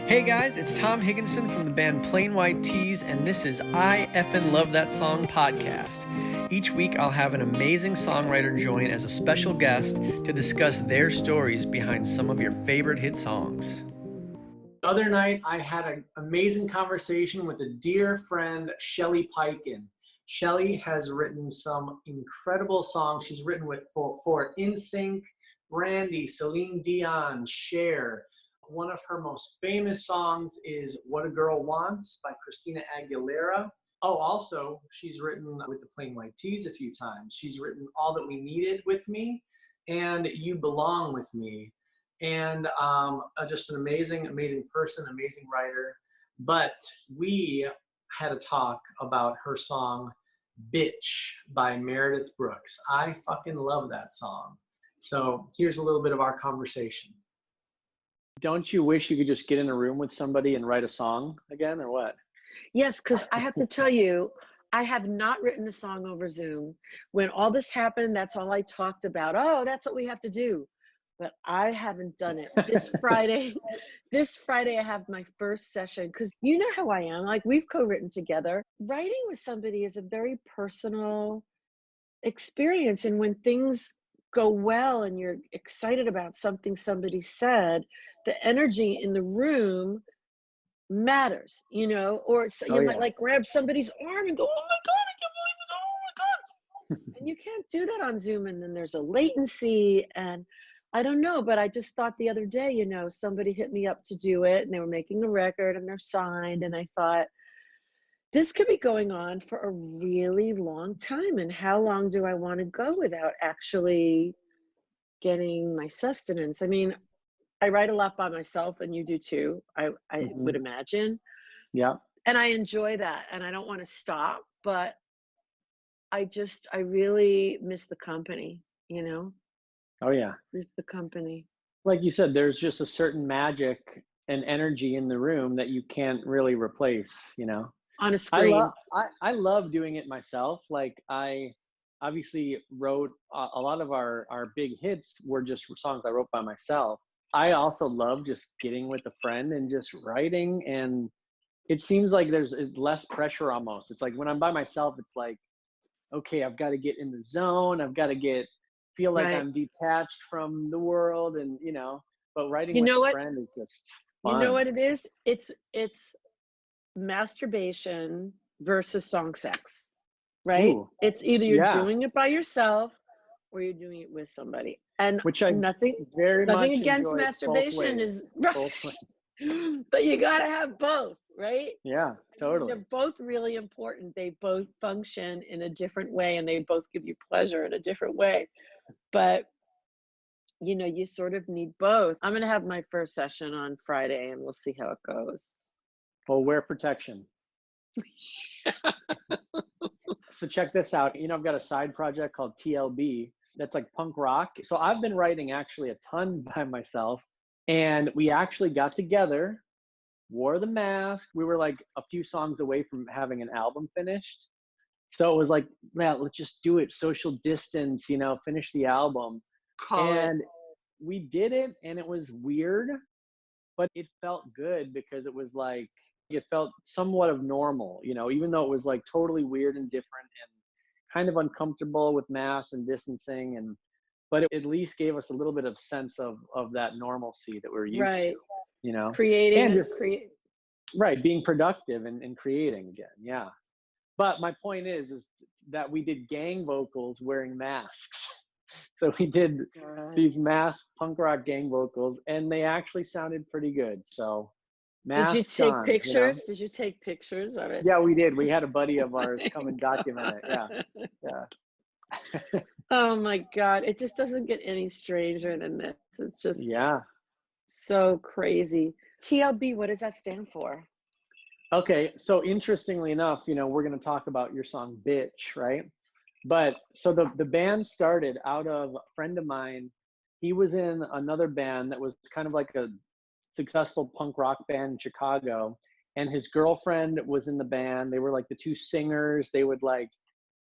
Hey guys, it's Tom Higgenson from the band Plain White Tees, and this is I Effin' Love That Song podcast. Each week I'll have an amazing songwriter join as a special guest to discuss their stories behind some of your favorite hit songs. The other night I had an amazing conversation with a dear friend, Shelly Peiken. Shelly has written some incredible songs. She's written for NSYNC, Brandy, Celine Dion, Cher. One of her most famous songs is What a Girl Wants by Christina Aguilera. Oh, also, she's written with the Plain White Tees a few times. She's written All That We Needed with me and You Belong with me. And just an amazing, amazing person, amazing writer. But we had a talk about her song, B-tch by Meredith Brooks. I fucking love that song. So here's a little bit of our conversation. Don't you wish you could just get in a room with somebody and write a song again, or what? Yes, because I have to tell you, I have not written a song over Zoom. When all this happened, that's all I talked about. Oh, that's what we have to do. But I haven't done it. This Friday I have my first session, because you know how I am. Like, we've co-written together. Writing with somebody is a very personal experience. And when things go well and you're excited about something somebody said, the energy in the room matters, you know, or so you might like grab somebody's arm and go, oh my God, I can't believe it. Oh my God. And you can't do that on Zoom. And then there's a latency, and I don't know, but I just thought the other day, you know, somebody hit me up to do it, and they were making a record and they're signed. And I thought, this could be going on for a really long time. And how long do I want to go without actually getting my sustenance? I mean, I write a lot by myself, and you do too, I would imagine. Yeah. And I enjoy that, and I don't want to stop, but I really miss the company, you know? Oh, yeah. Miss the company. Like you said, there's just a certain magic and energy in the room that you can't really replace, you know? On a screen. I love doing it myself. Like, I obviously wrote a lot of our big hits were just songs I wrote by myself. I also love just getting with a friend and just writing, and it seems like there's less pressure almost. It's like when I'm by myself, it's like, okay, I've got to get in the zone. I've got to feel like I'm detached from the world, and you know, but writing with a friend is just fun. You know what it is? It's masturbation versus song sex, right? Ooh, it's either you're doing it by yourself or you're doing it with somebody. And which I nothing against masturbation is right. But you got to have both, right? Yeah, totally. They're both really important. They both function in a different way, and they both give you pleasure in a different way. But you know, you sort of need both. I'm going to have my first session on Friday, and we'll see how it goes. Well, wear protection. So check this out. You know, I've got a side project called TLB that's like punk rock. So I've been writing actually a ton by myself, and we actually got together, wore the mask. We were like a few songs away from having an album finished. So it was like, man, let's just do it. Social distance, you know, finish the album. We did it, and it was weird, but it felt good because it was like, it felt somewhat of normal, you know, even though it was like totally weird and different and kind of uncomfortable with masks and distancing, but it at least gave us a little bit of sense of that normalcy that we're used to, you know, being productive and creating again. Yeah. But my point is that we did gang vocals wearing masks. So we did these masked punk rock gang vocals, and they actually sounded pretty good. So did you take pictures? You know? Did you take pictures of it? Yeah, we did. We had a buddy of ours come and document it. Yeah. Oh my God. It just doesn't get any stranger than this. It's just so crazy. TLB, what does that stand for? Okay, so interestingly enough, you know, we're going to talk about your song B-tch, right? But so the band started out of a friend of mine. He was in another band that was kind of like a successful punk rock band in Chicago, and his girlfriend was in the band. They were like the two singers. They would like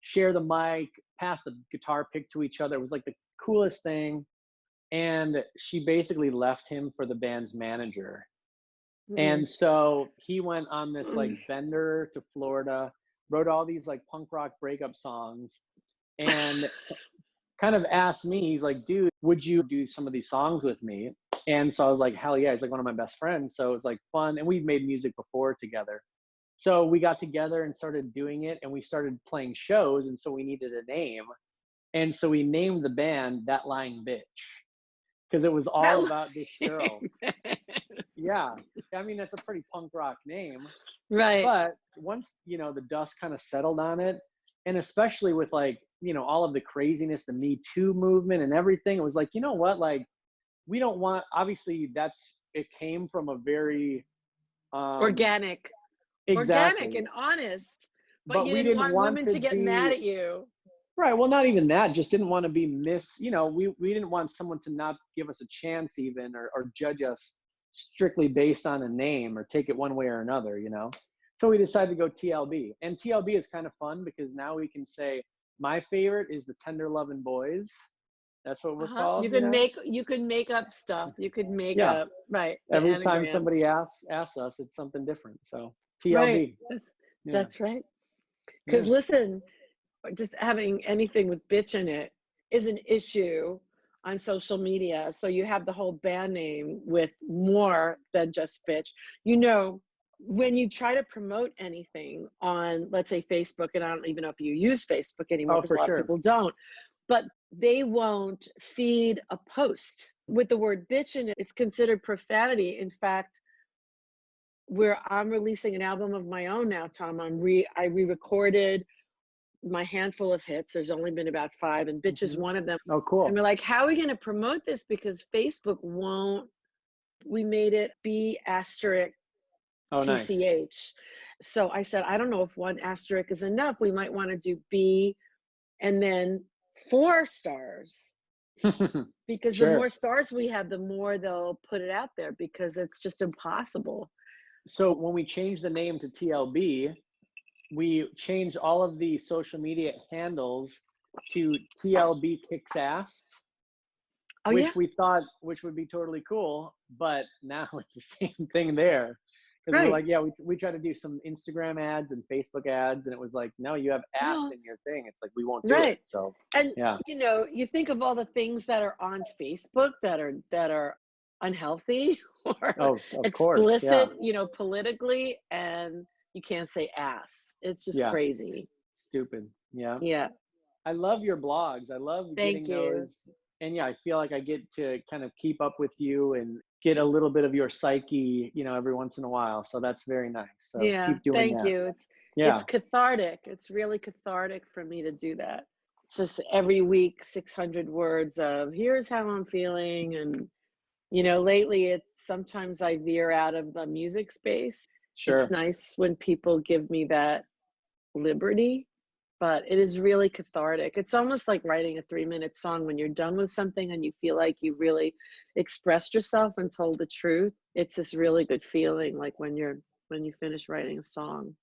share the mic, pass the guitar pick to each other. It was like the coolest thing. And she basically left him for the band's manager. And so he went on this like bender to Florida, wrote all these like punk rock breakup songs, and kind of asked me, he's like, dude, would you do some of these songs with me? And so I was like, hell yeah. He's like one of my best friends. So it was like fun. And we've made music before together. So we got together and started doing it, and we started playing shows. And so we needed a name. And so we named the band That Lying Bitch, because it was all about this girl. Yeah. I mean, that's a pretty punk rock name. Right. But once, the dust kind of settled on it, and especially with like, all of the craziness, the Me Too movement and everything, it was like, you know what, like, we don't want, obviously it came from a very organic and honest, but you we didn't didn't want want women to to get be mad at you. right. Well, not even that, just didn't want to be we didn't want someone to not give us a chance even, or judge us strictly based on a name or take it one way or another, so we decided to go TLB. And TLB is kind of fun because now we can say my favorite is the Tender Lovin' Boys. That's what we're called. You can make up stuff. You could make Yeah. up, right. Every time somebody asks us, it's something different. So TLB. Right. Yeah. That's right. Because listen, just having anything with bitch in it is an issue on social media. So you have the whole band name with more than just bitch. When you try to promote anything on, let's say, Facebook, and I don't even know if you use Facebook anymore, because a lot of people don't, but they won't feed a post with the word bitch in it. It's considered profanity. In fact, I'm releasing an album of my own now, Tom. I re-recorded my handful of hits. There's only been about 5, and bitch is one of them. Oh, cool. And we're like, how are we going to promote this? Because Facebook won't. We made it B*TCH. Nice. So I said, I don't know if 1 asterisk is enough. We might want to do B and then 4 stars. Because the more stars we have, the more they'll put it out there, because it's just impossible. So when we changed the name to TLB, we changed all of the social media handles to TLB Kicks Ass, we thought would be totally cool, but now it's the same thing there. Because we're like, we try to do some Instagram ads and Facebook ads, and it was like, no, you have ass in your thing. It's like, we won't do it. So, and you think of all the things that are on Facebook that are unhealthy or explicit, politically, and you can't say ass. It's just crazy. Stupid. Yeah. Yeah. I love your blogs. I love getting those. And I feel like I get to kind of keep up with you and get a little bit of your psyche, every once in a while. So that's very nice. So keep doing that. Thank you. It's cathartic. It's really cathartic for me to do that. It's just every week, 600 words of here's how I'm feeling. And, lately sometimes I veer out of the music space. Sure. It's nice when people give me that liberty. But it is really cathartic. It's almost like writing a 3-minute song. When you're done with something and you feel like you really expressed yourself and told the truth, it's this really good feeling, like when you finish writing a song.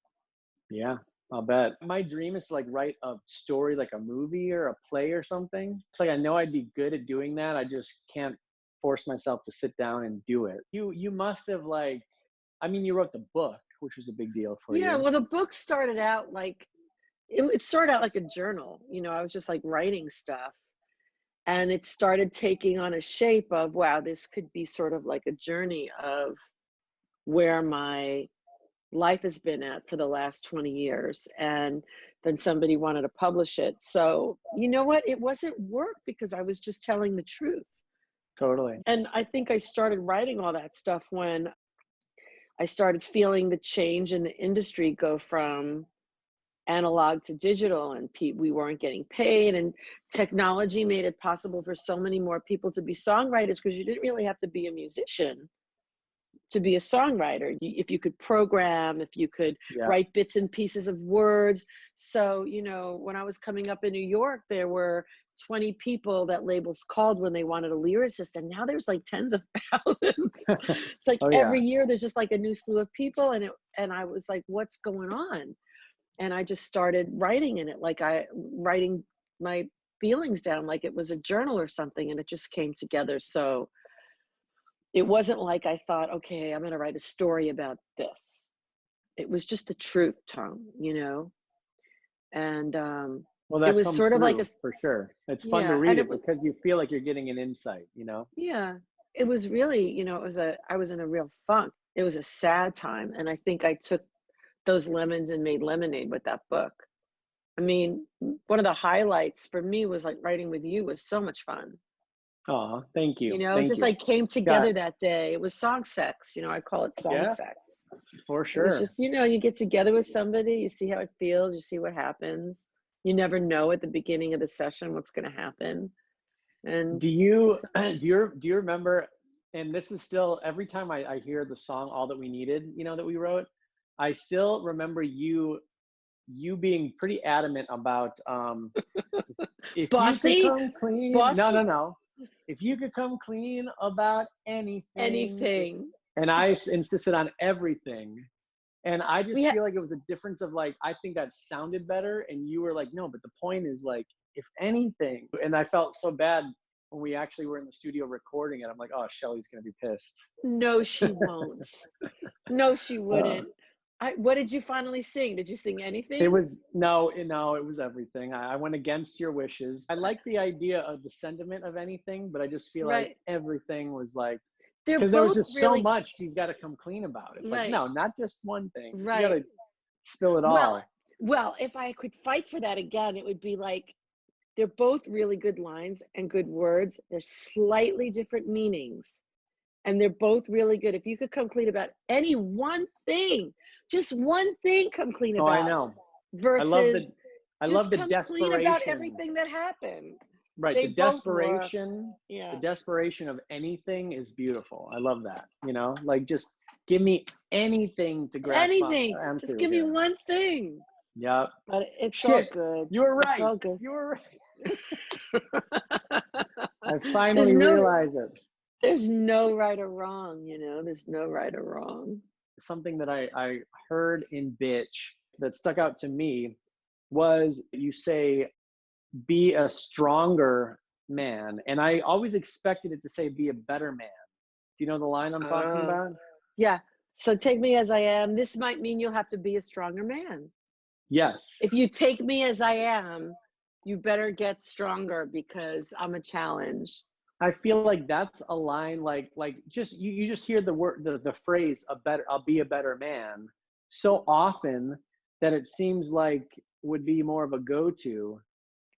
Yeah, I'll bet. My dream is to like write a story, like a movie or a play or something. It's like, I know I'd be good at doing that. I just can't force myself to sit down and do it. You must have you wrote the book, which was a big deal for you. Yeah, well, the book started out like, it started out like a journal. I was just like writing stuff, and it started taking on a shape of, wow, this could be sort of like a journey of where my life has been at for the last 20 years. And then somebody wanted to publish it. So you know what? It wasn't work, because I was just telling the truth. Totally. And I think I started writing all that stuff when I started feeling the change in the industry go from analog to digital, and we weren't getting paid, and technology made it possible for so many more people to be songwriters, because you didn't really have to be a musician to be a songwriter. If you could program, if you could write bits and pieces of words. So, when I was coming up in New York, there were 20 people that labels called when they wanted a lyricist, and now there's like tens of thousands. It's like every year there's just like a new slew of people, and I was like, what's going on? And I just started writing in it, like writing my feelings down like it was a journal or something, and it just came together so It wasn't like I thought, okay, I'm going to write a story about this. It was just the truth, Tom, you know? And Well, it that was comes sort of like through for sure. It's fun to yeah, and read it it was, because you feel like you're getting an insight, you know? yeah, it was really, you know, I was in a real funk. It was a sad time. And I think I took those lemons and made lemonade with that book. I mean, one of the highlights for me was like writing with you was so much fun. Oh, thank You you. know, Thank just you. like came Scott, together that day. It was song sex, you know, I call it song yeah, sex. for It was sure. just, you know, you get together with somebody, you see how it feels, you see what happens. You never know at the beginning of the session what's going to happen. And Do you do you remember, and this is still every time I hear the song All That We Needed, you know, that we wrote, I still remember you being pretty adamant about if you could bossy, come clean, bossy, no. If you could come clean about anything, anything. and I insisted on everything. And I We just had, feel like it was a difference of like, I think that sounded better. And you were like, no, but the point is like, if anything. And I felt so bad when we actually were in the studio recording it. I'm like, oh, Shelly's going to be pissed. no, she won't. No, she Uh, wouldn't. What did you finally sing? Did you sing it anything? was, no, no, it was everything. I went against your wishes. I like the idea of the sentiment of anything, but I just feel like Right. everything was like, They're because there was both just so really, much he's got to come clean about. It's like, right, no, not just one thing. You got right. to spill it Well, all. well, if I could fight for that again, it would be like they're both really good lines and good words. They're slightly different meanings, and they're both really good. If you could come clean about any one thing, just one thing, come clean Oh, I about know. I love the versus I love just the come clean about desperation. everything that happened. Right, They both were, the yeah, desperation of anything is beautiful. I love that. You know, like just give me anything to grasp anything. Just onto give me here. one thing. Yep. But it's all Shit. good. You were It's right. all good. You were right. I There's finally no realized it. there's no right or wrong, you know. There's no right or wrong. Something that I heard in B-tch that stuck out to me was you say be a stronger man. And I always expected it to say be a better man. Do you know the line I'm talking Uh, about? yeah. So take me as I am. This might mean you'll have to be a stronger man. Yes. If you take me as I am, you better get stronger because I'm a challenge. I feel like that's a line like just you just hear the word the phrase a better I'll be a better man so often that it seems like would be more of a go-to.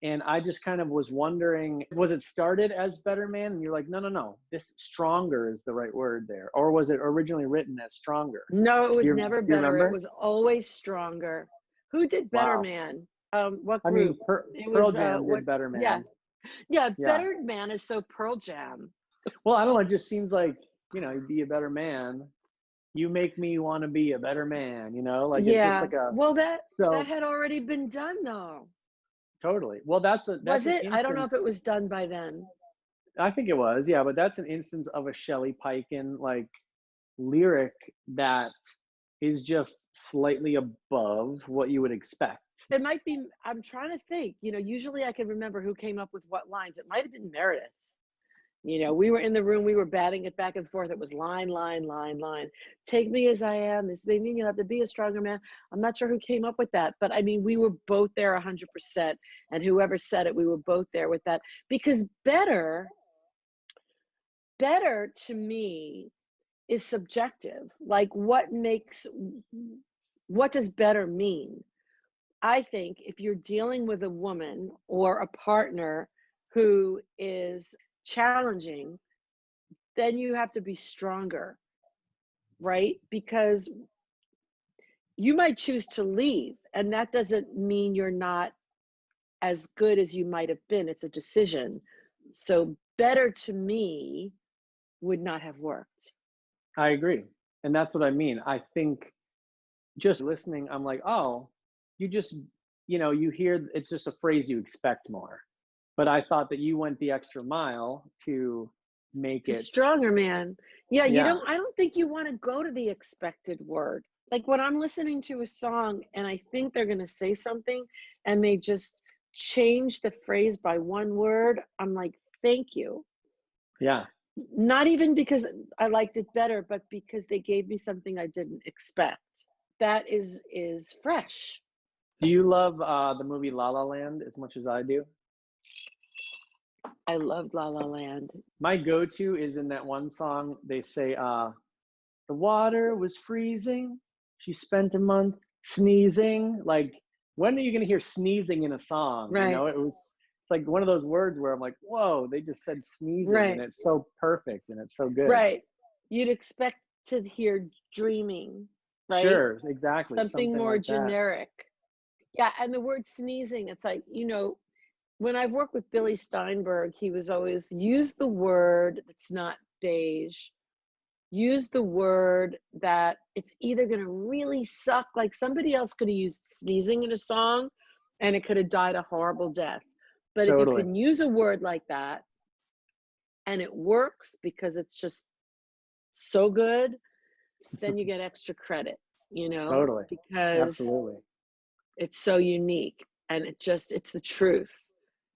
And I just kind of was wondering, was it started as better man? And you're like, no, this stronger is the right word there. Or was it originally written as stronger? No, it was Do never you better. It remember? was always stronger. Who did Better Wow. Man? What I mean, group? It Pearl was Jam what did Better yeah. Man. Yeah, Yeah. Better Man is so Pearl Jam. Well, I don't know. It just seems like, be a better man. You make me want to be a better man, like it's just Yeah. like a, Well, that so had already been done though. totally. Well, that's Was an it? I don't know if instance. it was done by then. I think it was, yeah, but that's an instance of a Shelly Peiken like lyric that is just slightly above what you would expect. It might be, I'm trying to think, usually I can remember who came up with what lines. It might have been Meredith. We were in the room, we were batting it back and forth. It was line, line, line, line. Take me as I am. This may mean you'll have to be a stronger man. I'm not sure who came up with that, but I mean, we were both there 100%. And whoever said it, we were both there with that. Because better to me is subjective. Like what does better mean? I think if you're dealing with a woman or a partner who is challenging, then you have to be stronger, right? Because you might choose to leave, and that doesn't mean you're not as good as you might have been. It's a decision. So, better to me would not have worked. I agree. And that's what I mean. I think just listening, I'm like, oh, you just, you hear it's just a phrase you expect more. But I thought that you went the extra mile to make Just it, stronger, man. Yeah, yeah. I don't think you want to go to the expected word. Like when I'm listening to a song and I think they're going to say something and they just change the phrase by one word, I'm like, thank you. Yeah. Not even because I liked it better, but because they gave me something I didn't expect. That is fresh. Do you love the movie La La Land as much as I do? I loved La La Land. My go-to is in that one song. They say, "The water was freezing. She spent a month sneezing." Like, when are you gonna hear sneezing in a song? You Right, know, it's like one of those words where I'm like, whoa, they just said sneezing, and right, it's so perfect and it's so good. right. You'd expect to hear dreaming, right? Sure, exactly, Something something more like that. generic. Yeah, and the word sneezing, it's like, when I've worked with Billy Steinberg, he was always use the word that's not beige. Use the word that it's either going to really suck, like somebody else could have used sneezing in a song and it could have died a horrible death. But if you Totally. can use a word like that and it works because it's just so good, then you get extra credit, Totally. because Absolutely. it's so unique and it's the truth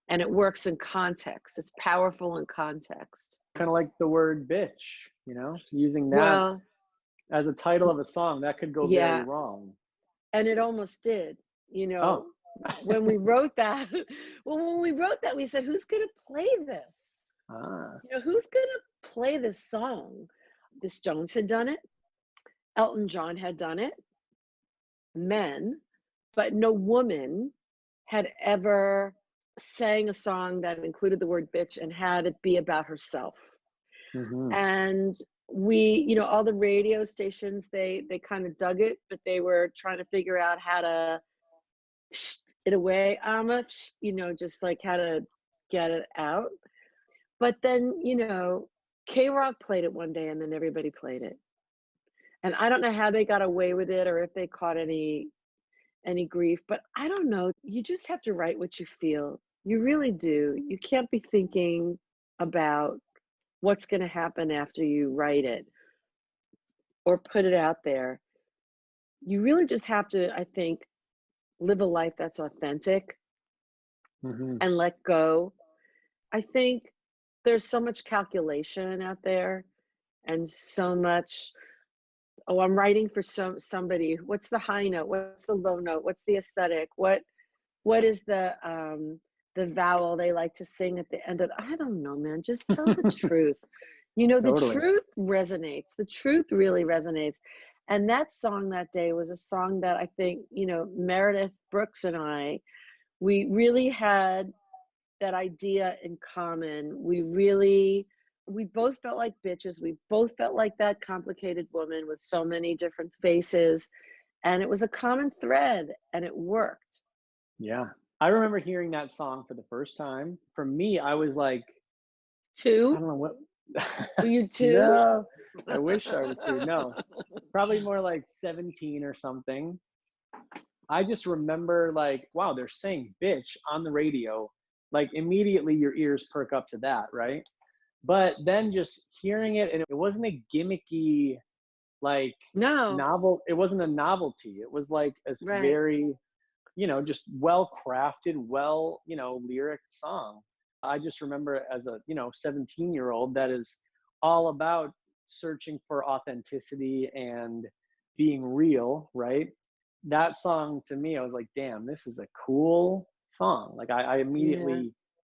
and it works in context. It's powerful in context. Kind of like the word bitch, using that Well, as a title of a song, that could go very yeah, wrong. and it almost did, Oh, when we wrote that. Well, when we wrote that, we said, who's going to play this? ah, Who's going to play this song? The Stones had done it. Elton John had done it. Men, but no woman had ever sang a song that included the word bitch and had it be about herself. hmm And all the radio stations, they kind of dug it, but they were trying to figure out how to it away, just like how to get it out. But then, K-Rock played it one day and then everybody played it. And I don't know how they got away with it or if they caught any grief, but I don't know. You just have to write what you feel. You really do. You can't be thinking about what's going to happen after you write it or put it out there. You really just have to, I think, live a life that's authentic hmm and let go. I think there's so much calculation out there and so much, oh, I'm writing for somebody. What's the high note? What's the low note? What's the aesthetic? What is the vowel they like to sing at the end of, I don't know, man. Just tell the truth. The Totally. truth resonates. The truth really resonates. And that song that day was a song that I think, Meredith Brooks and I, we really had that idea in common. We both felt like bitches. We both felt like that complicated woman with so many different faces. And it was a common thread and it worked. Yeah. I remember hearing that song for the first time. For me, I was like, I Two? don't know what. Were you two? No, I wish I was two. No, probably more like 17 or something. I just remember like, wow, they're saying bitch on the radio. Like immediately your ears perk up to that, right? But then just hearing it, and it wasn't a gimmicky, like No, novel. It wasn't a novelty. It was like a right. very, just well crafted, well, lyric song. I just remember as a, 17-year-old that is all about searching for authenticity and being real, right? That song to me, I was like, damn, this is a cool song. Like I Yeah. immediately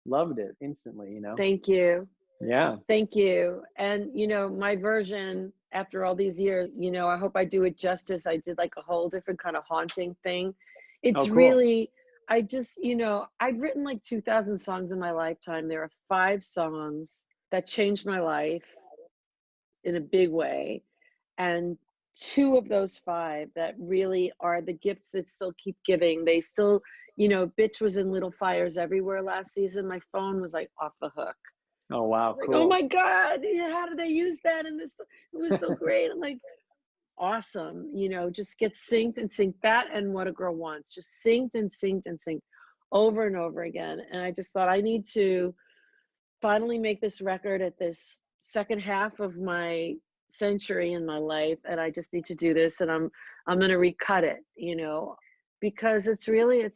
loved it instantly. Thank you. Yeah. Thank you. And, my version after all these years, I hope I do it justice. I did like a whole different kind of haunting thing. Oh, It's cool. really, I just, I've written like 2,000 songs in my lifetime. There are 5 songs that changed my life in a big way. And 2 of those 5 that really are the gifts that still keep giving. They still, Bitch was in Little Fires Everywhere last season. My phone was like off the hook. Oh, wow. Like, oh Cool. my God, yeah, how did they use that in this? It was so great. I'm like, awesome. Just get synced and synced that and What a Girl Wants. Just synced and synced and synced over and over again. And I just thought I need to finally make this record at this second half of my century in my life. And I just need to do this. And I'm gonna recut it, because it's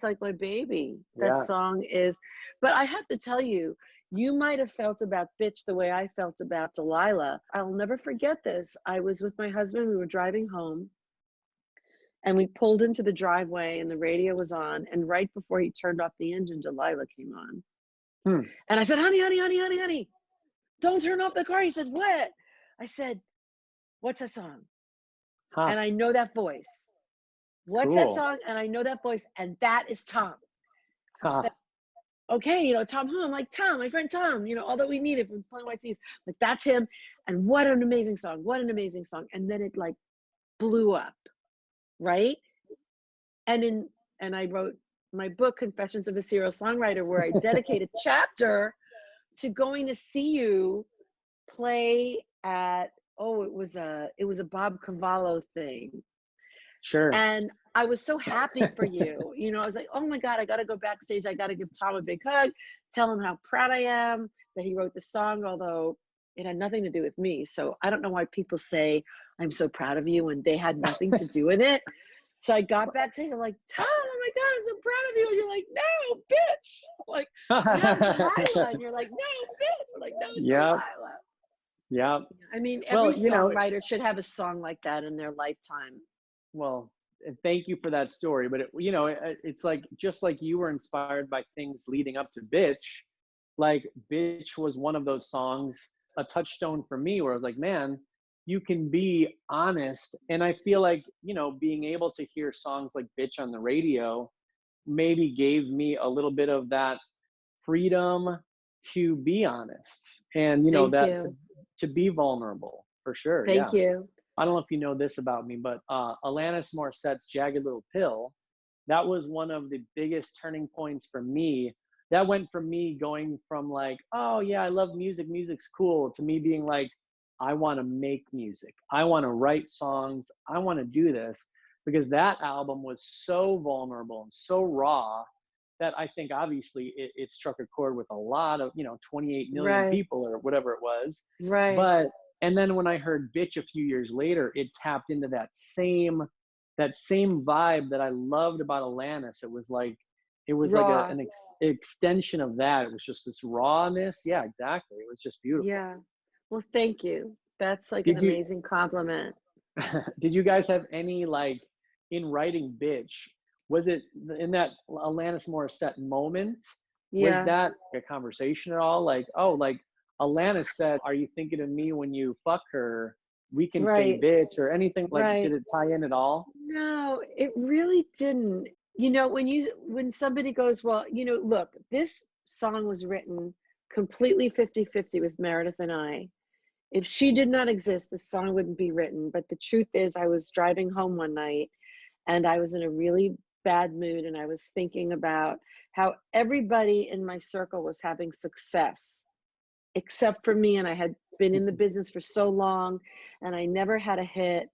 like my baby. That Yeah. song is, but I have to tell you, You might have felt about B-tch the way I felt about Delilah. I'll never forget this. I was with my husband, we were driving home, and we pulled into the driveway and the radio was on, and right before he turned off the engine, Delilah came on. And I said, honey, honey, honey, honey, honey, don't turn off the car. He said, what? I said, what's that song? And I know that voice. What's that song? And I know that voice, and that is Tom. I said, okay, you know, Tom who? I'm like, Tom, my friend Tom, you know, all that we needed from Plain White T's. Like, that's him. And what an amazing song. What an amazing song. And then it like blew up, right? And I wrote my book, Confessions of a Serial Songwriter, where I dedicate a chapter to going to see you play at, it was a Bob Cavallo thing. Sure. And I was so happy for you. You know, I was like, oh my God, I got to go backstage. I got to give Tom a big hug, tell him how proud I am that he wrote the song, although it had nothing to do with me. So I don't know why people say I'm so proud of you when they had nothing to do with it. So I got backstage. I'm like, Tom, oh my God, I'm so proud of you. And you're like, no, B-tch. I'm like, no, Delilah. And you're like, no, B-tch. I'm like, no, Delilah. Yeah. I mean, every songwriter should have a song like that in their lifetime. Well, thank you for that story. But, it's like, just like you were inspired by things leading up to B-tch, like B-tch was one of those songs, a touchstone for me, where I was like, man, you can be honest. And I feel like, being able to hear songs like B-tch on the radio maybe gave me a little bit of that freedom to be honest and, to be vulnerable, for sure. Thank you. I don't know if you know this about me, but Alanis Morissette's Jagged Little Pill, that was one of the biggest turning points for me. That went from me going from like, oh yeah, I love music, music's cool, to me being like, I want to make music. I want to write songs. I want to do this, because that album was so vulnerable and so raw that I think obviously it struck a chord with a lot of, 28 million people or whatever it was. Right. And then when I heard B-tch a few years later, it tapped into that same vibe that I loved about Alanis. It was like an extension of that. It was just this rawness. Yeah, exactly. It was just beautiful. Yeah. Well, thank you. That's like an amazing compliment. Did you guys have any, like, in writing B-tch, was it in that Alanis Morissette moment? Was that a conversation at all? Like, Alanis said, are you thinking of me when you fuck her? We can say B-tch or anything. Like, did it tie in at all? No, it really didn't. When somebody goes, well, look, this song was written completely 50-50 with Meredith and I. If she did not exist, the song wouldn't be written. But the truth is, I was driving home one night and I was in a really bad mood, and I was thinking about how everybody in my circle was having success except for me, and I had been in the business for so long and I never had a hit.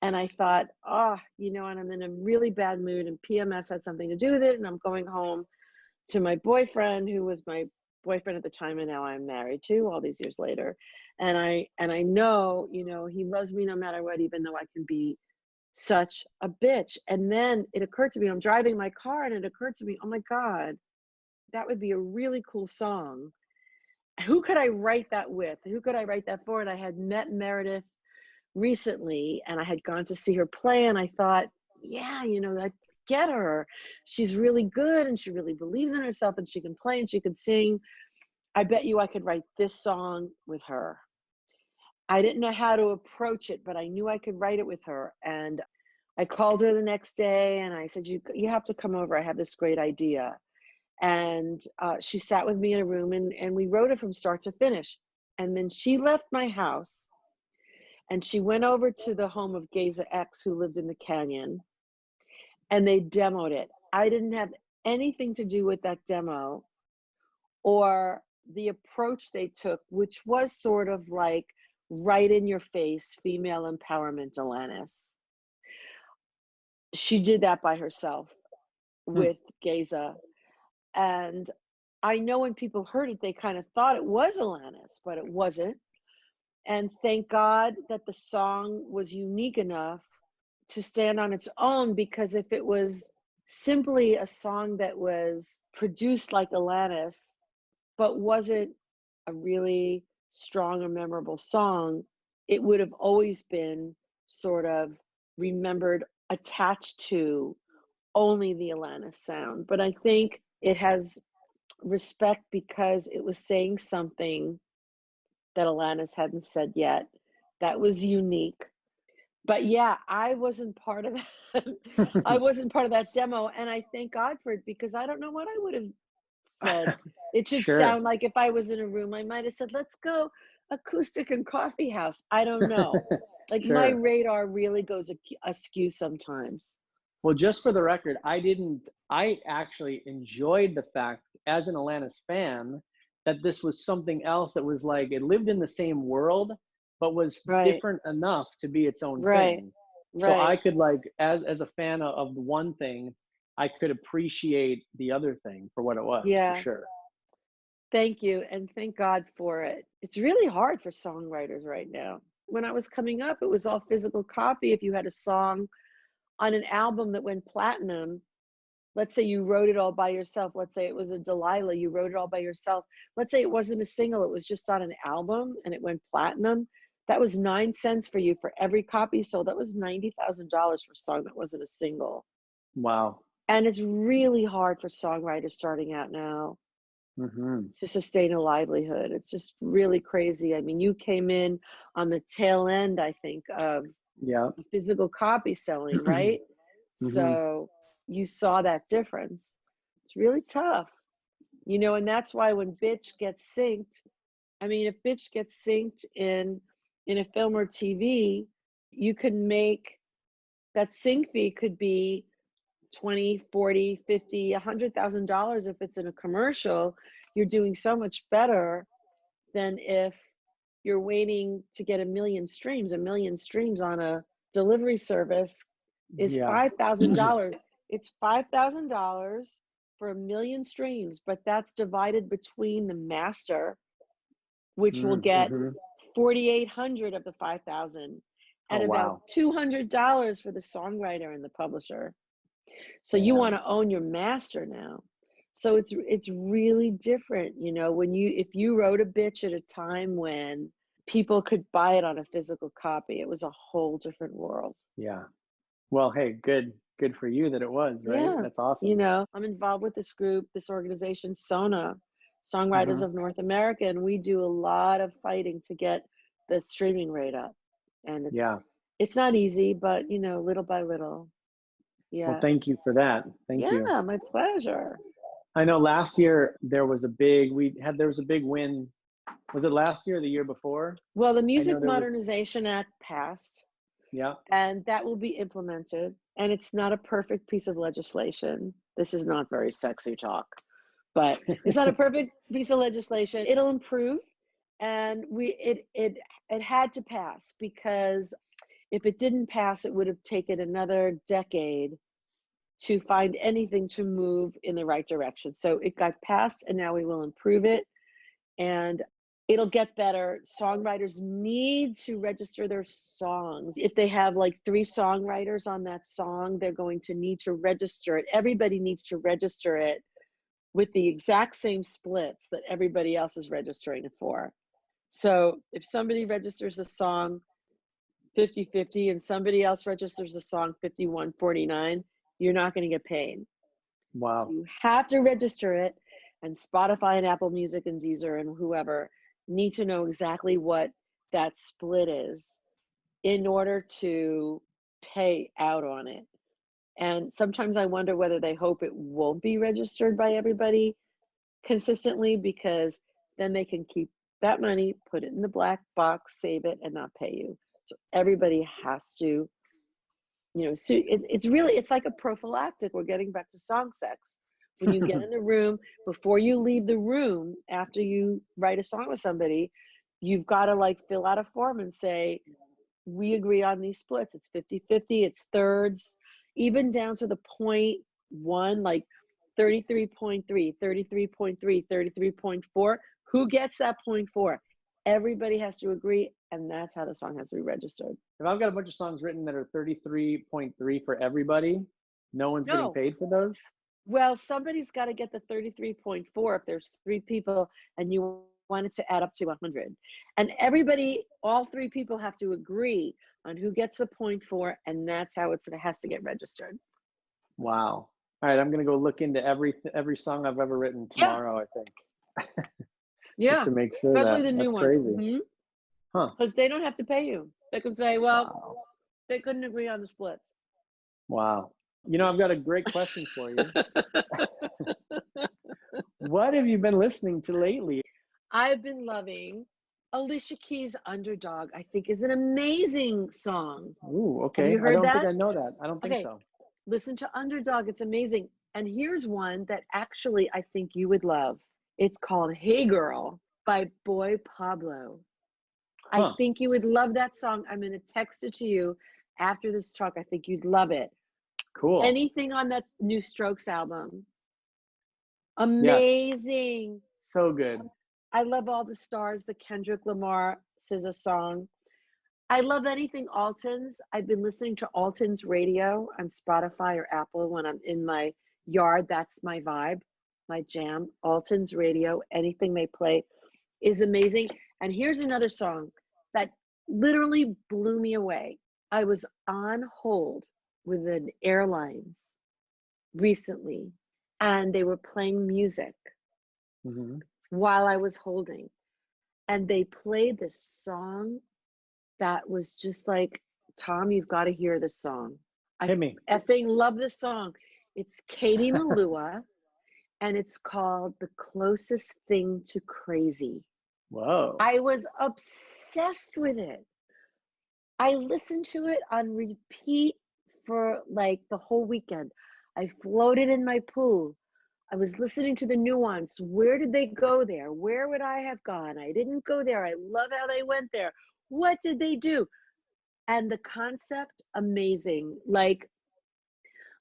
And I thought, and I'm in a really bad mood, and PMS had something to do with it. And I'm going home to my boyfriend, who was my boyfriend at the time, and now I'm married to, all these years later. And I know, he loves me no matter what, even though I can be such a bitch. And then it occurred to me, I'm driving my car, and it occurred to me, oh my God, that would be a really cool song. Who could I write that with? Who could I write that for? And I had met Meredith recently, and I had gone to see her play, and I thought, yeah, I get her. She's really good, and she really believes in herself, and she can play, and she can sing. I bet you I could write this song with her. I didn't know how to approach it, but I knew I could write it with her. And I called her the next day, and I said, you have to come over. I have this great idea. And she sat with me in a room, and we wrote it from start to finish. And then she left my house, and she went over to the home of Geza X, who lived in the canyon, and they demoed it. I didn't have anything to do with that demo or the approach they took, which was sort of like right in your face, female empowerment, Alanis. She did that by herself with Geza. And I know when people heard it, they kind of thought it was Alanis, but it wasn't. And thank God that the song was unique enough to stand on its own, because if it was simply a song that was produced like Alanis, but wasn't a really strong or memorable song, it would have always been sort of remembered, attached to only the Alanis sound. But I think it has respect because it was saying something that Alanis hadn't said yet that was unique. But yeah, I wasn't part of that. I wasn't part of that demo, and I thank God for it because I don't know what I would have said. It should Sure. sound like if I was in a room, I might have said, "Let's go acoustic and coffee house." I don't know. Like my Sure. radar really goes askew sometimes. Well, just for the record, I actually enjoyed the fact as an Alanis fan that this was something else that was like, it lived in the same world, but was Right, different enough to be its own right, thing. So I right. could like, as a fan of the one thing, I could appreciate the other thing for what it was, for Yeah. sure. Thank you, and thank God for it. It's really hard for songwriters right now. When I was coming up, it was all physical copy. If you had a song on an album that went platinum, let's say you wrote it all by yourself. Let's say it was a Delilah, you wrote it all by yourself. Let's say it wasn't a single, it was just on an album and it went platinum. That was 9 cents for you for every copy sold. That was $90,000 for a song that wasn't a single. Wow. And it's really hard for songwriters starting out now Hmm. to sustain a livelihood. It's just really crazy. I mean, you came in on the tail end, I think, of Yeah. physical copy selling, right? Hmm. So you saw that difference. It's really tough, and that's why when B-tch gets synced, I mean, if B-tch gets synced in a film or TV, you can make that sync fee could be 20, 40, 50, $100,000 if it's in a commercial. You're doing so much better than if you're waiting to get a million streams. A million streams on a delivery service is Yeah. $5,000. It's $5,000 for a million streams, but that's divided between the master, which will get Mm-hmm. 4,800 of the 5,000, Oh, and about wow. $200 for the songwriter and the publisher. So you want Damn. to own your master now. So it's really different, when if you wrote a B-tch at a time when people could buy it on a physical copy, it was a whole different world. Yeah. Well, hey, good for you that it was, right? Yeah. That's awesome. I'm involved with this group, this organization, SONA, Songwriters Hmm. of North America, and we do a lot of fighting to get the streaming rate up. And Yeah. it's not easy, but little by little. Well, Yeah. thank you for that. Thank you. Yeah, my pleasure. I know last year there was a big win. Was it last year or the year before? Well, the I know Music there was, Modernization Act passed, yeah. and that will be implemented. And it's not a perfect piece of legislation. This is not very sexy talk, but it's not a perfect piece of legislation. It'll improve, and it had to pass because if it didn't pass, it would have taken another decade to find anything to move in the right direction. So it got passed, and now we will improve it, and it'll get better. Songwriters need to register their songs. If they have like 3 songwriters on that song, they're going to need to register it. Everybody needs to register it with the exact same splits that everybody else is registering it for. So if somebody registers a song 50-50 and somebody else registers a song 51-49, you're not going to get paid. So Wow. you have to register it, and Spotify and Apple Music and Deezer and whoever need to know exactly what that split is in order to pay out on it. And sometimes I wonder whether they hope it won't be registered by everybody consistently, because then they can keep that money, put it in the black box, save it, and not pay you. So everybody has to, so it's like a prophylactic. We're getting back to song sex. When you get in the room, before you leave the room, after you write a song with somebody, you've got to like fill out a form and say, we agree on these splits. It's 50-50, it's thirds, even down to the 0.1, like 33.3, 33.3, 33.4. Who gets that 0.4? Everybody has to agree, and that's how the song has to be registered. If I've got a bunch of songs written that are 33.3 for everybody, no one's getting No, paid for those? Well, somebody's got to get the 33.4 if there's three people and you want it to add up to 100. And everybody, all three people have to agree on who gets the point for, and that's how it has to get registered. Wow. All right, I'm gonna go look into every song I've ever written Yeah, tomorrow, I think. Just yeah, to make sure especially that the new that's ones. crazy. Huh. Because they don't have to pay you. They can say, well, Wow. they couldn't agree on the splits. Wow. I've got a great question for you. What have you been listening to lately? I've been loving Alicia Keys' Underdog, I think is an amazing song. Ooh, Have okay. you I heard don't think that? I know that. I don't think Okay, so. listen to Underdog. It's amazing. And here's one that actually I think you would love. It's called Hey Girl by Boy Pablo. I Huh. think you would love that song. I'm going to text it to you after this talk. I think you'd love it. Cool. Anything on that new Strokes album? Yes. Amazing. So good. I love All the Stars, the Kendrick Lamar SZA song. I love anything Alton's. I've been listening to Alton's radio on Spotify or Apple when I'm in my yard. That's my vibe, my jam. Alton's radio, anything they play is amazing. And here's another song that literally blew me away. I was on hold with an airlines recently, and they were playing music Hmm. while I was holding. And they played this song that was just like, Tom, you've got to hear this song. I Hit me. effing love this song. It's Katie Malua, and it's called The Closest Thing to Crazy. Whoa. I was obsessed with it. I listened to it on repeat for like the whole weekend. I floated in my pool. I was listening to the nuance. Where did they go there? Where would I have gone? I didn't go there. I love how they went there. What did they do? And the concept, amazing. Like,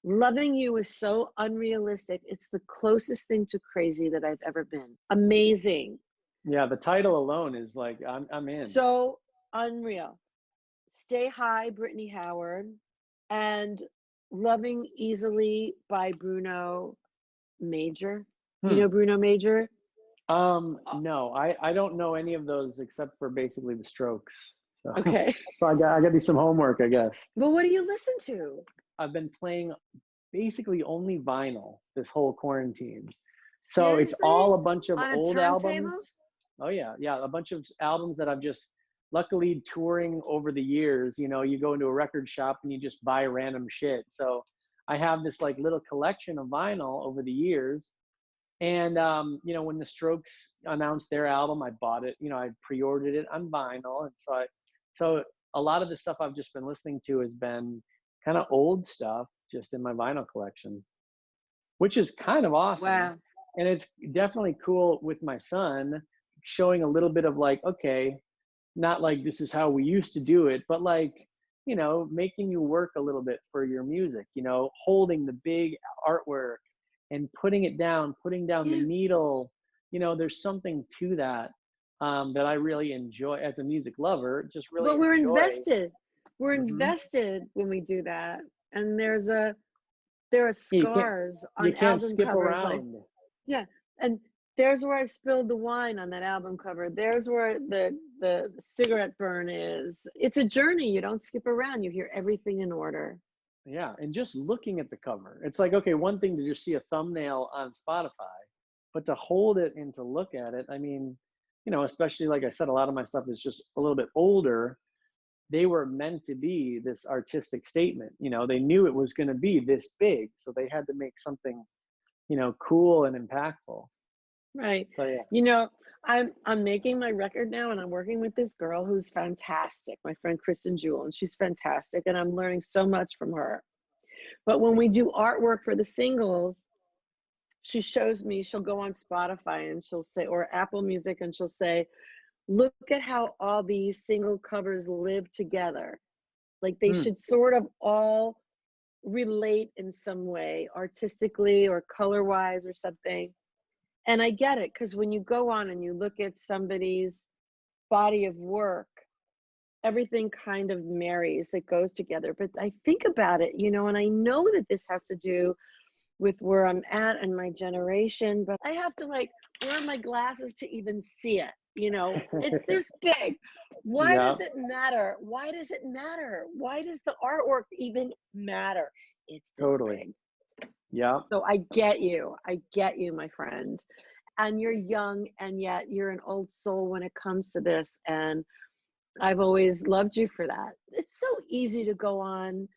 loving you is so unrealistic. It's the closest thing to crazy that I've ever been. Amazing. Yeah, the title alone is like I'm in. So unreal. Stay High, Brittany Howard, and Loving Easily by Bruno Major. You Hmm. know Bruno Major? No, I don't know any of those except for basically the Strokes. So, Okay. so I got to do some homework, I guess. Well, what do you listen to? I've been playing basically only vinyl this whole quarantine. So it's Seriously? all a bunch of On a old turntable? albums. Oh yeah, yeah, a bunch of albums that I've just luckily touring over the years, you go into a record shop and you just buy random shit. So I have this like little collection of vinyl over the years. And when the Strokes announced their album, I bought it. I pre-ordered it on vinyl, and so a lot of the stuff I've just been listening to has been kind of old stuff, just in my vinyl collection, which is kind of awesome. Wow. And it's definitely cool with my son, showing a little bit of like, okay, not like this is how we used to do it, but like, making you work a little bit for your music, holding the big artwork and putting down the Yeah. needle. There's something to that, that I really enjoy as a music lover, just really But we're enjoy. invested. We're Hmm. invested when we do that. And there are You can't scars you on can't album skip covers like, around. yeah. And there's where I spilled the wine on that album cover. There's where the cigarette burn is. It's a journey. You don't skip around. You hear everything in order. Yeah, and just looking at the cover, it's like, okay, one thing to just see a thumbnail on Spotify, but to hold it and to look at it, I mean, especially like I said, a lot of my stuff is just a little bit older. They were meant to be this artistic statement. They knew it was going to be this big, so they had to make something, cool and impactful. Right. So yeah. You know, I'm making my record now, and I'm working with this girl who's fantastic, my friend Kristen Jewell, and she's fantastic, and I'm learning so much from her. But when we do artwork for the singles, she shows me, she'll go on Spotify and she'll say, or Apple Music, and she'll say, look at how all these single covers live together. Like they Hmm. should sort of all relate in some way, artistically or color wise or something. And I get it, because when you go on and you look at somebody's body of work, everything kind of marries, it goes together. But I think about it, and I know that this has to do with where I'm at and my generation, but I have to like wear my glasses to even see it. You know, it's this big. Why Yeah, does it matter? Why does it matter? Why does the artwork even matter? It's this totally. big. Yeah. So I get you. I get you, my friend. And you're young, and yet you're an old soul when it comes to this. And I've always loved you for that. It's so easy to go on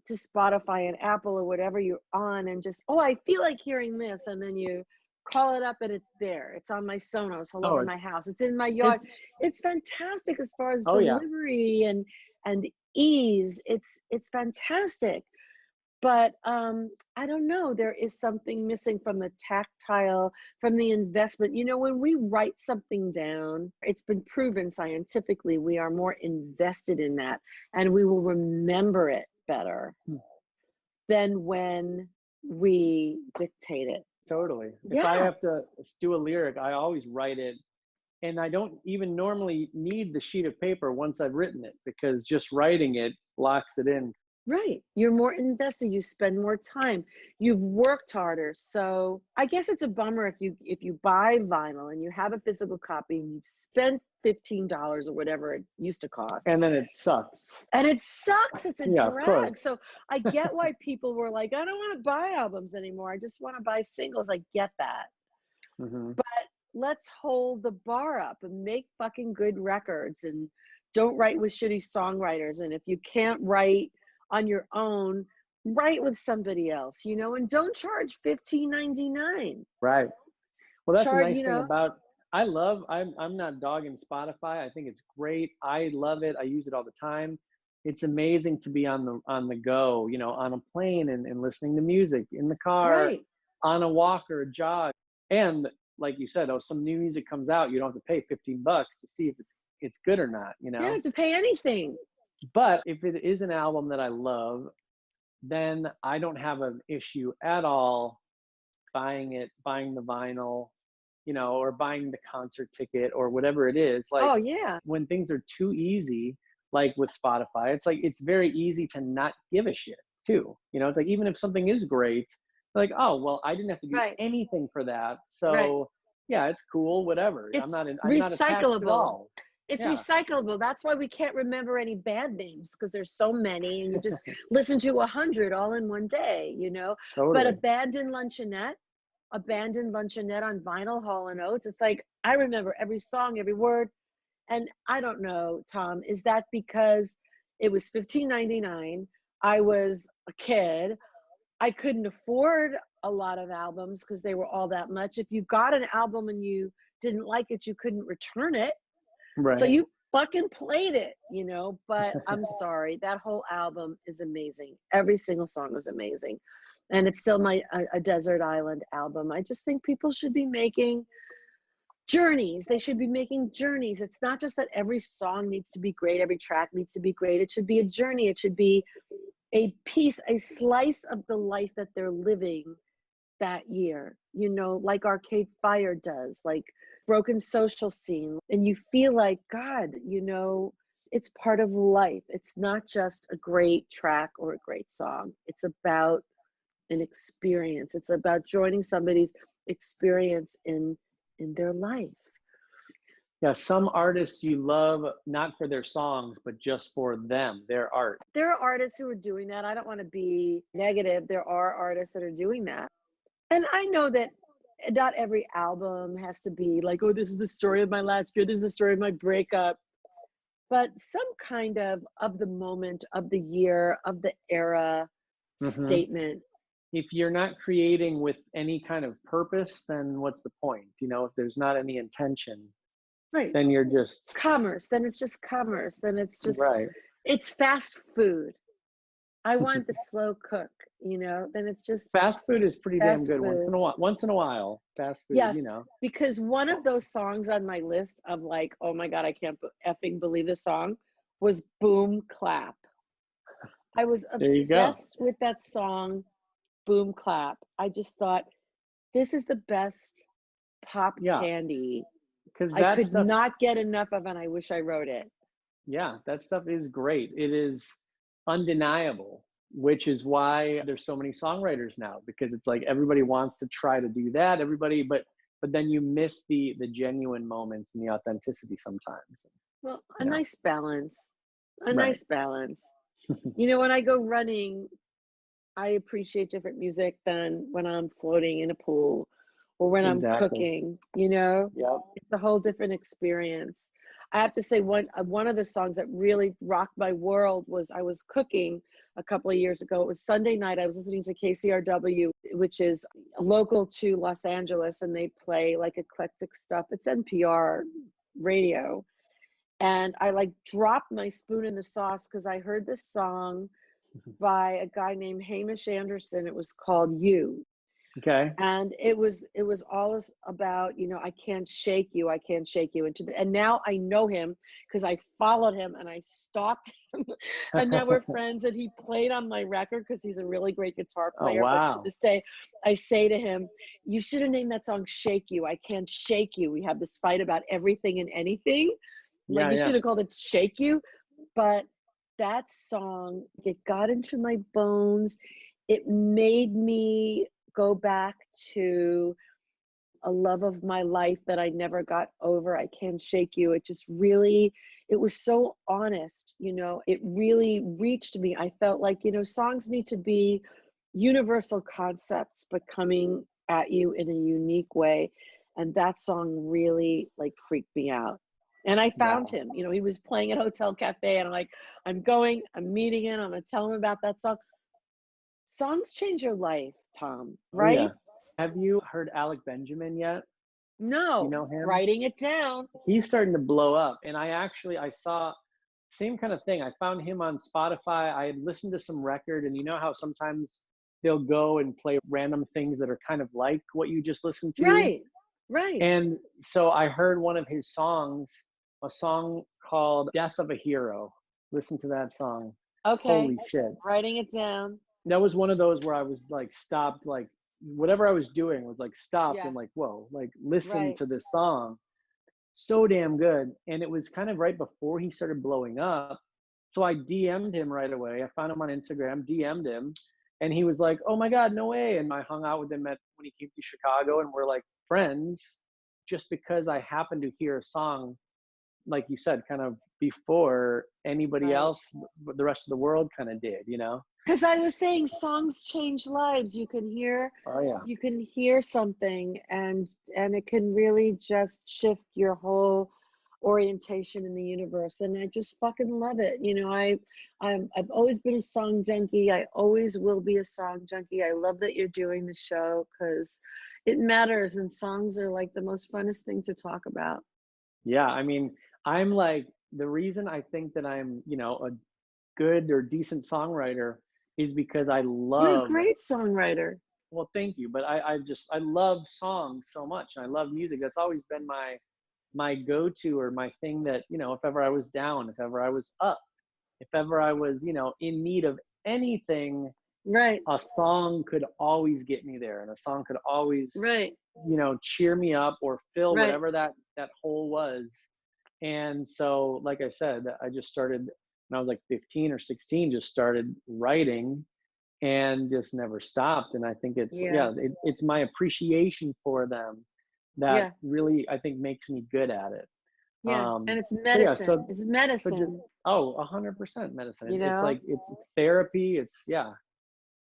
to Spotify and Apple or whatever you're on and just, oh, I feel like hearing this. And then you call it up and it's there. It's on my Sonos all Oh, over my house. It's in my yard. it's, It's fantastic as far as oh yeah, delivery and ease. It's fantastic. But I don't know, there is something missing from the tactile, from the investment. You know, when we write something down, it's been proven scientifically we are more invested in that and we will remember it better than when we dictate it. totally. If I Yeah, have to do a lyric, I always write it. And I don't even normally need the sheet of paper once I've written it, because just writing it locks it in. right. You're more invested, you spend more time, you've worked harder. So I guess it's a bummer if you buy vinyl and you have a physical copy and you've spent $15 or whatever it used to cost. And then it sucks. And it sucks. It's a Yeah, of course. drag. So I get why people were like, I don't want to buy albums anymore. I just want to buy singles. I get that. Hmm. But let's hold the bar up and make fucking good records and don't write with shitty songwriters. And if you can't write on your own, write with somebody else, you know, and don't charge $15.99. Right. Well, that's a Charge, nice you thing know, about, I'm not dogging Spotify. I think it's great. I love it. I use it all the time. It's amazing to be on the go, you know, on a plane and listening to music in the car, right. on a walk or a jog. And like you said, oh, some new music comes out, you don't have to pay $15 to see if it's good or not, you You don't know. have to pay anything. But if it is an album that I love, then I don't have an issue at all buying it, buying the vinyl, you know, or buying the concert ticket or whatever it is. Like Oh, yeah. when things are too easy, like with Spotify, it's like it's very easy to not give a shit too. You know, it's like even if something is great, like, oh well, I didn't have to do Right. anything for that. Right. So yeah, it's cool, whatever. It's I'm not attached at recyclable. all. It's Yeah, recyclable. That's why we can't remember any band names because there's so many and you just listen to 100 all in one day, you know. But totally. abandoned luncheonette on vinyl, Hall and Oates. It's like I remember every song, every word. And I don't know, Tom, is that because it was $15.99? I was a kid. I couldn't afford a lot of albums because they were all that much. If you got an album and you didn't like it, you couldn't return it. So Right. you fucking played it, you know, but I'm sorry. That whole album is amazing. Every single song was amazing. And it's still a Desert Island album. I just think people should be making journeys. They should be making journeys. It's not just that every song needs to be great, every track needs to be great. It should be a journey. It should be a piece, a slice of the life that they're living that year, you know, like Arcade Fire does, like Broken Social Scene. And you feel like, God, you know, it's part of life. It's not just a great track or a great song. It's about an experience. It's about joining somebody's experience in their life. Yeah, some artists you love not for their songs, but just for them, their art. There are artists who are doing that. I don't want to be negative. There are artists that are doing that. And I know that not every album has to be like, oh, this is the story of my last year, this is the story of my breakup. But some kind of the moment, of the year, of the era Hmm. statement. If you're not creating with any kind of purpose, then what's the point? You know, if there's not any intention, Right. then you're just Commerce. Then it's just commerce. Then right. it's fast food. I want the slow cook, you know, then it's just Fast food is pretty damn fast good once in food. a while. Once in a while, fast food, you Yes, know. because one of those songs on my list of like, oh my God, I can't effing believe this song was Boom Clap. I was There you go. obsessed with that song, Boom Clap. I just thought, this is the best pop Yeah, candy. because I that could stuff, not get enough of it, and I wish I wrote it. yeah, that stuff is great. It is undeniable. which is why there's so many songwriters now, because it's like everybody wants to try to do that, but then you miss the genuine moments and the authenticity sometimes. Well, a You know, nice balance. A right? nice balance. You know, when I go running, I appreciate different music than when I'm floating in a pool or when I'm Exactly. cooking, you know? Yep. It's a whole different experience. I have to say one of the songs that really rocked my world was I was cooking a couple of years ago. It was Sunday night. I was listening to KCRW, which is local to Los Angeles, and they play like eclectic stuff. It's NPR radio. And I like dropped my spoon in the sauce because I heard this song by a guy named Hamish Anderson. It was called You. Okay. And it was always about, you know, I can't shake you, I can't shake you. And now I know him because I followed him and I stalked him. And now we're friends, and he played on my record because he's a really great guitar Oh, player. But to wow. this day, I say to him, you should have named that song Shake You. I can't shake you. We have this fight about everything and anything. Like, Yeah, you yeah. should have called it Shake You. But that song, it got into my bones. It made me go back to a love of my life that I never got over. I can't shake you. It just really, it was so honest, you know, it really reached me. I felt like, you know, songs need to be universal concepts, but coming at you in a unique way. And that song really like freaked me out. And I found Wow. him, you know, he was playing at Hotel Cafe, and I'm like, I'm meeting him, I'm gonna tell him about that song. Songs change your life, Tom, Oh, yeah. right? Have you heard Alec Benjamin yet? You No, know him? writing it down. He's starting to blow up. And I saw same kind of thing. I found him on Spotify. I had listened to some record, and you know how sometimes they'll go and play random things that are kind of like what you just listened to. Right, right. And so I heard one of his songs, a song called Death of a Hero. Listen to that song. Okay, Holy shit. writing it down. That was one of those where I was like stopped, like whatever I was doing was like stopped Yeah, and like, whoa, like listen right, to this song. So damn good. And it was kind of right before he started blowing up. So I DM'd him right away. I found him on Instagram, DM'd him, and he was like, "Oh my God, no way!" And I hung out with him when he came to Chicago, and we're like friends, just because I happened to hear a song, like you said, kind of before anybody right. else, the rest of the world kind of did, you know? Because I was saying songs change lives. Oh yeah, You can hear something, and it can really just shift your whole orientation in the universe. And I just fucking love it. You know, I've always been a song junkie. I always will be a song junkie. I love that you're doing the show because it matters, and songs are like the most funnest thing to talk about. yeah. I mean, I'm like the reason I think that I'm, you know, a good or decent songwriter is because I You're a love, great songwriter. well, thank you, but I love songs so much. And I love music. That's always been my go-to, or my thing that, you know, if ever I was down, if ever I was up, if ever I was, you know, in need of anything, Right, a song could always get me there, and a song could always, right, you know, cheer me up or fill right. whatever that hole was. And so, like I said, I just started when I was like 15 or 16, just started writing and just never stopped. And I think it's, Yeah, yeah, it's my appreciation for them that yeah, really, I think, makes me good at it. yeah. And it's So yeah, medicine. It's so just, medicine, oh, 100% medicine. you It's know? like, it's therapy. It's, yeah,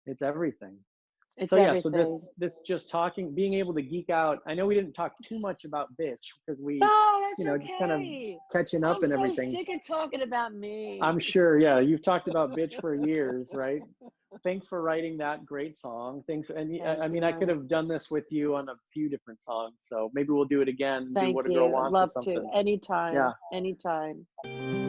it's everything. It's So yeah, so everything. this just talking, being able to geek out. I know we didn't talk too much about B-tch because No, you that's know, just kind of okay. catching up I'm and so everything. sick of talking about me. I'm sure, yeah, you've talked about B-tch for years, right? Thanks for writing that great song. Thanks, and Thank I mean, you, I could honey. have done this with you on a few different songs, so maybe we'll do it again. Do Thank What a Girl you. I'd Wants or love to. something. Yeah. Anytime. Anytime.